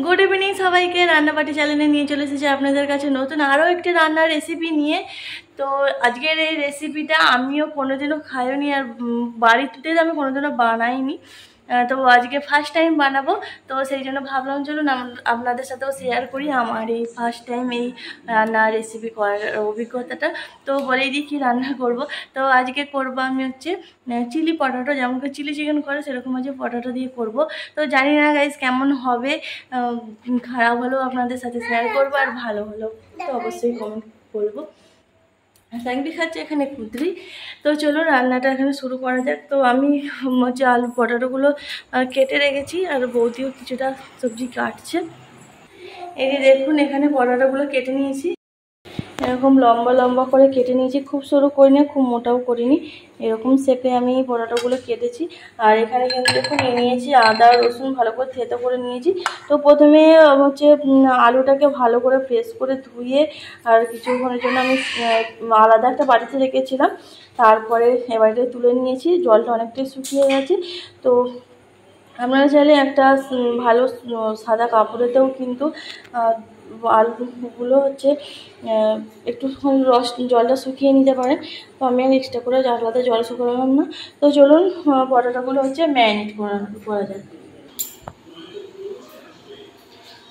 Good evening সবাইকে। রান্নাবাটি চ্যানেলে নিয়ে চলে এসেছি আপনাদের কাছে নতুন আরও একটি রান্নার রেসিপি নিয়ে। তো আজকের এই রেসিপিটা আমিও কোনোদিনও খাইনি, আর বাড়িতে আমি কোনোদিনও বানাইনি। তো আজকে ফার্স্ট টাইম বানাবো, তো সেই জন্য ভাবলাম চলুন আপনাদের সাথেও শেয়ার করি আমার এই ফার্স্ট টাইম এই রান্নার রেসিপি করার অভিজ্ঞতাটা। তো বলেই দিই কী রান্না করব। তো আজকে করবো আমি হচ্ছে চিলি পটাটো, যেমন করে চিলি চিকেন করে সেরকম হচ্ছে পটাটো দিয়ে করব। তো জানি না গাইজ কেমন হবে, খারাপ হলেও আপনাদের সাথে শেয়ার করবো, আর ভালো হলেও তো অবশ্যই কমেন্ট করবো। স্যাংবি খাচ্ছে এখানে কুদরি। তো চলো রান্নাটা এখানে শুরু করা যাক। তো আমি হচ্ছে আলু পটাটোগুলো কেটে রেখেছি, আর বৌদিও কিছুটা সবজি কাটছে। এই যে দেখুন এখানে পটাটোগুলো কেটে নিয়েছি, এরকম লম্বা লম্বা করে কেটে নিয়েছি, খুব সরু করিনি খুব মোটাও করিনি, এরকম শেপে আমি পরোটাগুলো কেটেছি। আর এখানে কিন্তু দেখুন নিয়েছি আদা রসুন ভালো করে থেতো করে নিয়েছি। তো প্রথমে হচ্ছে আলুটাকে ভালো করে ফ্রেশ করে ধুয়ে আর কিছুক্ষণের জন্য আমি আলাদা একটা বাড়িতে রেখেছিলাম, তারপরে এবারে তুলে নিয়েছি, জলটা অনেকটাই শুকিয়ে গেছে। তো আপনারা চাইলে একটা ভালো সাদা কাপড়েতেও কিন্তু আলুগুলো হচ্ছে একটুখানি জলটা শুকিয়ে নিতে পারেন। তো আমি আর এক্সট্রা করে আলাদা জল শুকালাম না। তো চলুন পটাটোগুলো হচ্ছে ম্যারিনেট করা যায়।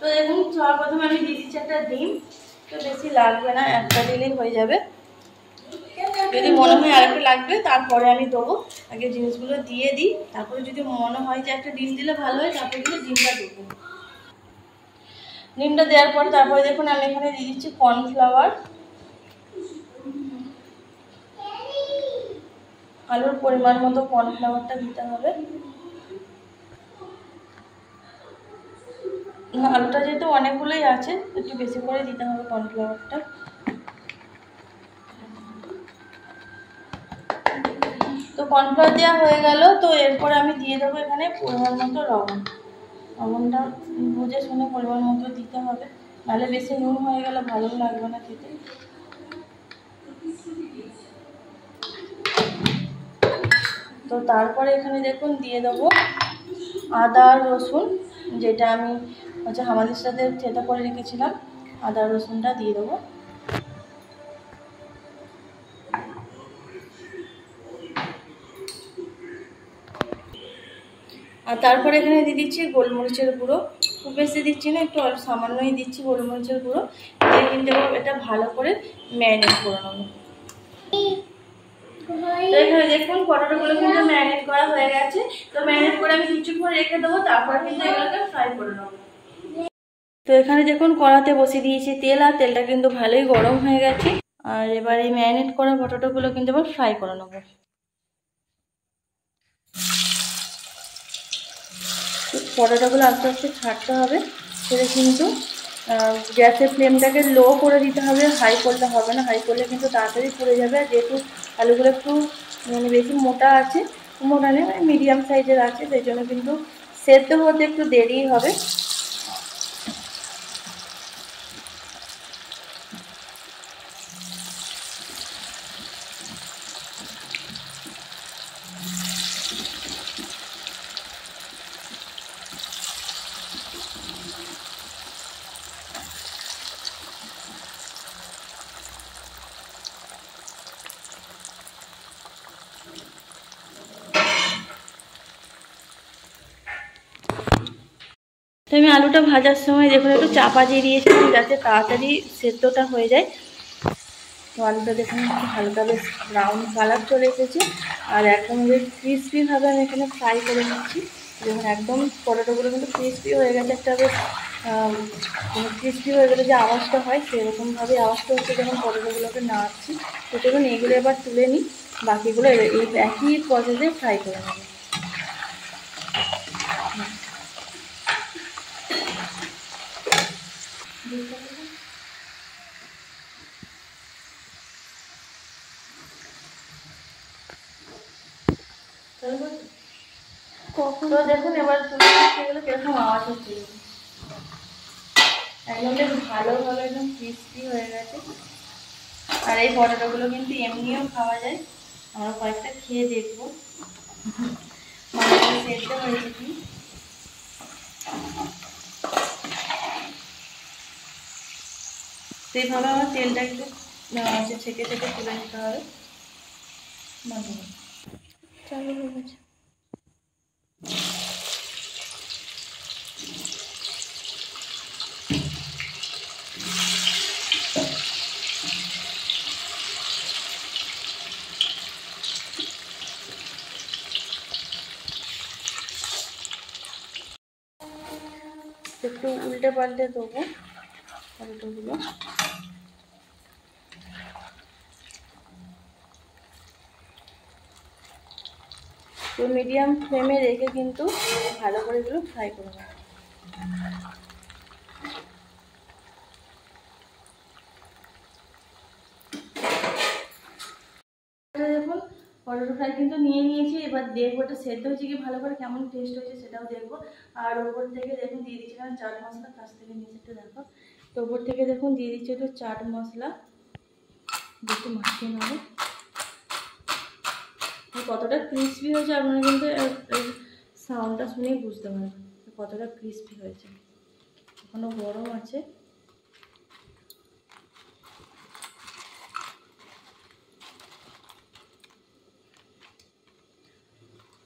তো দেখুন সবার প্রথমে আমি দিয়ে দিচ্ছি একটা ডিম। তো বেশি লাগবে না, একটা দিলেই হয়ে যাবে। যদি মনে হয় আরেকটা লাগবে তারপরে আমি দেবো, আগে জিনিসগুলো দিয়ে দিই, তারপরে যদি মনে হয় যে একটা ডিম দিলে ভালো হয় তারপরে কিন্তু ডিমটা দেবো। ডিমটা দেওয়ার পর তারপরে দেখুন আমি এখানে দিয়ে দিচ্ছি কর্নফ্লাওয়ার। আলুর পরিমাণ মতো কর্নফ্লাওয়ারটা দিতে হবে। আলুটা যেহেতু অনেকগুলোই আছে একটু বেশি করে দিতে হবে কর্নফ্লাওয়ারটা। তো কর্নফ্লাওয়ার দেওয়া হয়ে গেল। তো এরপরে আমি দিয়ে দেবো এখানে পরিমাণ মতো লবণ। লবণটা বুঝে শুনে পরিমাণ মতো দিতে হবে, নাহলে বেশি নুন হয়ে গেলে ভালো লাগবে না খেতে। তো তারপরে এখানে দেখুন দিয়ে দেবো আদা রসুন, যেটা আমি হচ্ছে আমাদের সাথে থেতো করে রেখেছিলাম, আদা রসুনটা দিয়ে দেবো। আর তারপরে এখানে দিয়ে দিচ্ছি গোলমরিচের গুঁড়ো, খুব বেশি দিচ্ছি না, একটু অল্প সামান্যই দিচ্ছি গোলমরিচের গুঁড়ো। দিয়ে কিন্তু এটা ভালো করে ম্যারিনেট করে নেবো। তো এখানে দেখুন পটাটোগুলো কিন্তু ম্যারিনেট করা হয়ে গেছে। তো ম্যারিনেট করে আমি কিছুক্ষণ রেখে দেবো, তারপর কিন্তু এগুলোকে ফ্রাই করে নেবো। তো এখানে দেখুন কড়াতে বসিয়ে দিয়েছি তেল, আর তেলটা কিন্তু ভালোই গরম হয়ে গেছে। আর এবার এই ম্যারিনেট করা পটাটোগুলো কিন্তু এবার ফ্রাই করে নেবো। পটাটোগুলো আস্তে আস্তে ছাড়তে হবে, সেটা কিন্তু গ্যাসের ফ্লেমটাকে লো করে দিতে হবে, হাই করলে হবে না, হাই করলে কিন্তু তাড়াতাড়ি পুড়ে যাবে। আর যেহেতু আলুগুলো একটু মানে বেশি মোটা আছে, মোটা নেই মানে মিডিয়াম সাইজের আছে, সেই জন্য কিন্তু সেদ্ধ হতে একটু দেরি হবে। তো আমি আলুটা ভাজার সময় দেখুন একটু চাপা দিয়ে দিয়েছিলাম যাতে তাড়াতাড়ি সেদ্ধটা হয়ে যায়। তো আলুটা দেখুন একটু হালকা বেশ ব্রাউন কালার চলে এসেছে, আর একদম বেশ ক্রিসপিভাবে আমি এখানে ফ্রাই করে নিচ্ছি। দেখুন একদম পটাটোগুলো কিন্তু ক্রিসপি হয়ে গেছে, একটা বেশ ক্রিসপি হয়ে গেলে যে আওয়াজটা হয় সেরকমভাবে আওয়াজটা হচ্ছে যখন পটাটোগুলোকে নাড়ছি। তো দেখুন এগুলো এবার তুলে নিই, বাকিগুলো এই একই প্রসেসে ফ্রাই করে নেব। তো দেখুন এবার তুলে গেলে কিরকম আওয়াজ হচ্ছে, একদম বেশ ভালোভাবে একদম ক্রিসপি হয়ে গেছে। আর এই পটাটোগুলো কিন্তু এমনিও খাওয়া যায়, আমরা কয়েকটা খেয়ে দেখবো মানে সেদ্ধ হয়েছে কি। তো এইভাবে আমার তেলটা একটু ছেঁকে ছেঁকে তুলে নিতে হবে। চালু হয়ে গেছে। একটু উল্টে পাল্টে দেবো টমেটোগুলো। তো মিডিয়াম ফ্লেমে রেখে কিন্তু ভালো করে এগুলো ফ্রাই করে নেব। দেখুন পটেটো ফ্রাই কিন্তু নিয়ে নিয়েছি। এবার দেখবো ওটা সেদ্ধ হয়েছে কি ভালো করে, কেমন টেস্ট হয়েছে সেটাও দেখবো। আর ওপর থেকে দেখুন দিয়ে দিচ্ছি কারণ চাট মশলা, কাছ থেকে নিচে একটু দেখো। তো ওপর থেকে দেখুন দিয়ে দিচ্ছি একটু চাট মশলা, একটু মাখিয়ে নেবো। কতটা ক্রিসপি হয়েছে আপনারা কিন্তু সাউন্ডটা শুনেই বুঝতে পারবেন কতটা ক্রিসপি হয়েছে। এখনো গরম আছে।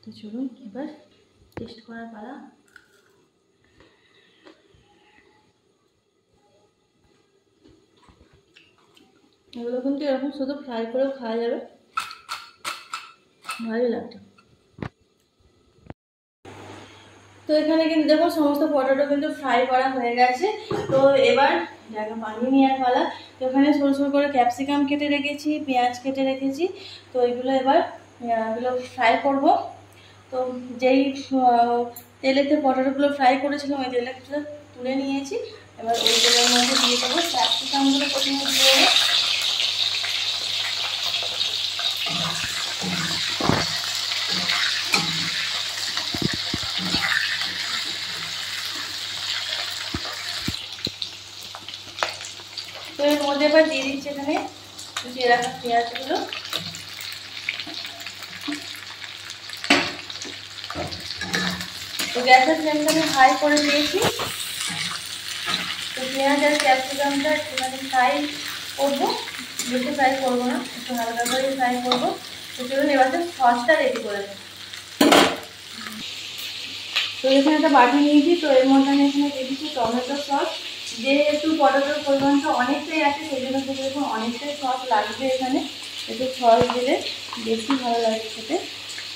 তো চলুন এবার টেস্ট করার পালা। এগুলো কিন্তু এরকম শুধু ফ্রাই করেও খাওয়া যাবে, ভালোই লাগবে। তো এখানে কিন্তু দেখো সমস্ত পটেটো কিন্তু ফ্রাই করা হয়ে গেছে। তো এবার জায়গা বানিয়ে নেওয়ার পালা। তো এখানে সরু সরু করে ক্যাপসিকাম কেটে রেখেছি, পেঁয়াজ কেটে রেখেছি। তো এগুলো এবার এগুলো ফ্রাই করব। তো যেই তেলেতে পটেটোগুলো ফ্রাই করেছিলাম ওই তেলটা তুলে নিয়েছি। এবার ওই তেলের মধ্যে দিয়ে দেবো ক্যাপসিকামগুলো, প্রথমে দিয়ে দেবো। তো এর মধ্যে এবার দিয়ে দিচ্ছি এখানে কুচিয়ে রাখা পেঁয়াজগুলো। তো গ্যাসের ফ্লেমটা আমি হাই করে দিয়েছি। তো পেঁয়াজ আর ক্যাপসিকামটা একটুখানি ফ্রাই করবো, বেশি ফ্রাই করবো না, একটু হালকা করে ফ্রাই করবো। তো চলুন এবার সসটা রেডি করে দেবো। তো এখানে একটা বাটি নিয়েছি। তো এর মধ্যে আমি এখানে দিয়ে দিচ্ছি টমেটো সস। যেহেতু পটেটোর পরিমাণটা অনেকটাই আছে সেই জন্য দেখুন অনেকটাই সস লাগবে এখানে। একটু সস দিলে বেশি ভালো লাগে খেতে।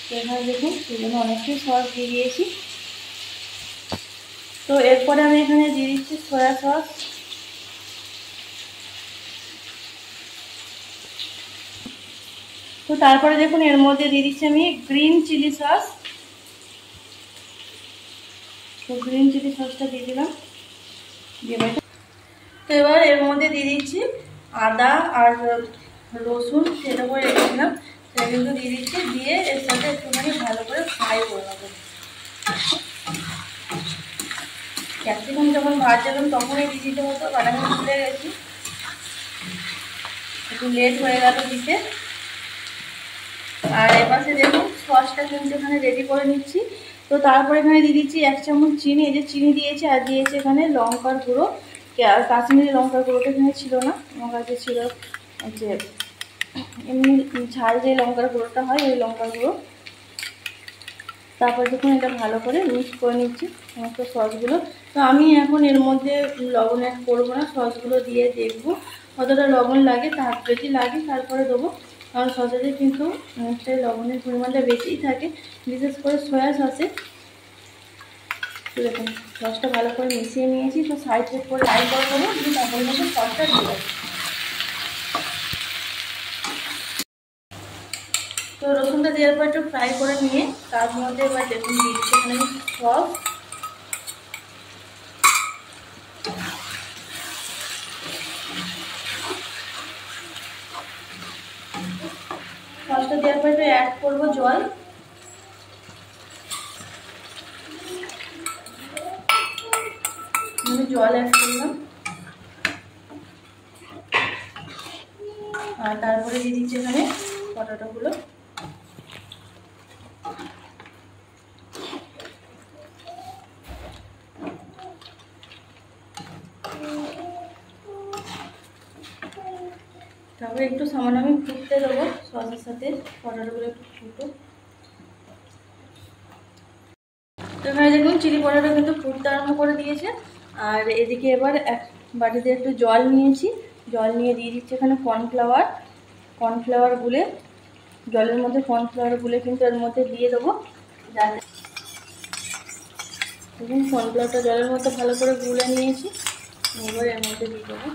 তো এখানে দেখুন সেই জন্য অনেকটাই সস দিয়ে দিয়েছি। তো এরপরে আমি এখানে দিয়ে দিচ্ছি সয়া সস। তো তারপরে দেখুন এর মধ্যে দিয়ে দিচ্ছি আমি গ্রিন চিলি সস। তো গ্রিন চিলি সসটা দিয়ে দিলাম। তো এবার এর মধ্যে দিয়ে দিচ্ছি আদা আর রসুন সেটা করে রেখেছিলাম, সেটা কিন্তু দিয়ে দিচ্ছি। দিয়ে এর সাথে একটুখানি ভালো করে ফ্রাই করে নেবো। ক্যাপসিকাম যখন ভাজছিলাম তখনই দিয়ে দিতে হতো, বাট আমি ভুলে গেছি, একটু লেট হয়ে গেল দিতে। আর এপাশে দেখুন সসটা কিন্তু এখানে রেডি করে নিচ্ছি। তো তারপরে এখানে দিয়ে দিচ্ছি 1 চামচ চিনি। এই যে চিনি দিয়েছি, আর দিয়েছি এখানে লঙ্কার গুঁড়ো, কাশ্মীরি লঙ্কার গুঁড়োটা এখানে ছিল না, আমার কাছে ছিল যে এমনি ঝাল যে লঙ্কার গুঁড়োটা হয় ওই লঙ্কার গুঁড়ো। তারপর দেখুন এটা ভালো করে মিক্স করে নিচ্ছি সমস্ত সসগুলো। তো আমি এখন এর মধ্যে লবণ অ্যাড করবো না, সসগুলো দিয়ে দেখবো কতটা লবণ লাগে, তার যদি লাগে তারপরে দেবো। কারণ সসেতে কিন্তু অনেকটাই লবণের পরিমাণটা বেশিই থাকে, বিশেষ করে সয়া সসে। তো দেখুন সসটা ভালো করে মিশিয়ে নিয়েছি। তো সাইড করে ফ্রাই করে দেবো, দিয়ে তারপরে মধ্যে সসটা দিয়ে দেবো। তো রসুনটা দেওয়ার পর একটু ফ্রাই করে নিয়ে তার মধ্যে এবার দেখুন দিচ্ছি এখানে সস। সসটা দেওয়ার পর একটু অ্যাড করবো জল। আমি জল অ্যাড করলাম, আর তারপরে দিয়ে দিচ্ছি এখানে পটেটোগুলো। তারপরে একটু সামান্য আমি ফুটতে দেবো সসের সাথে, পটাটোগুলো একটু ফুটো। তো এখানে দেখুন চিলি পটাটো কিন্তু ফুটতে আরম্ভ করে দিয়েছে। আর এদিকে এবার এক বাটিতে একটু জল নিয়েছি, জল নিয়ে দিয়ে দিচ্ছি এখানে কর্নফ্লাওয়ার গুলে, জলের মধ্যে কর্নফ্লাওয়ার গুলে কিন্তু এর মধ্যে দিয়ে দেবো। যাতে দেখুন কর্নফ্লাওয়ারটা জলের মধ্যে ভালো করে গুলে নিয়েছি, এবার এর মধ্যে দিয়ে দেবো।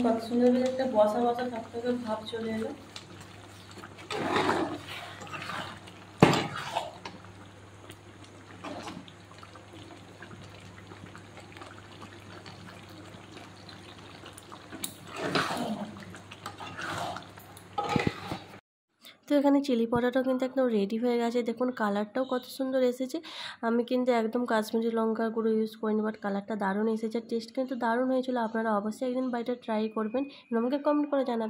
কত সুন্দর করে একটা বসা বসা থকথকে ভাব চলে এলো। তো এখানে চিলি পটাটো কিন্তু একদম রেডি হয়ে গেছে। দেখুন কালারটাও কত সুন্দর এসেছে। আমি কিন্তু একদম কাশ্মীরি লঙ্কার গুঁড়ো ইউজ করিনি, বাট কালারটা দারুণ এসেছে, টেস্ট কিন্তু দারুণ হয়েছিল। আপনারা অবশ্যই একদিন বাড়িতে ট্রাই করবেন, আমাকে কমেন্ট করে জানাবেন।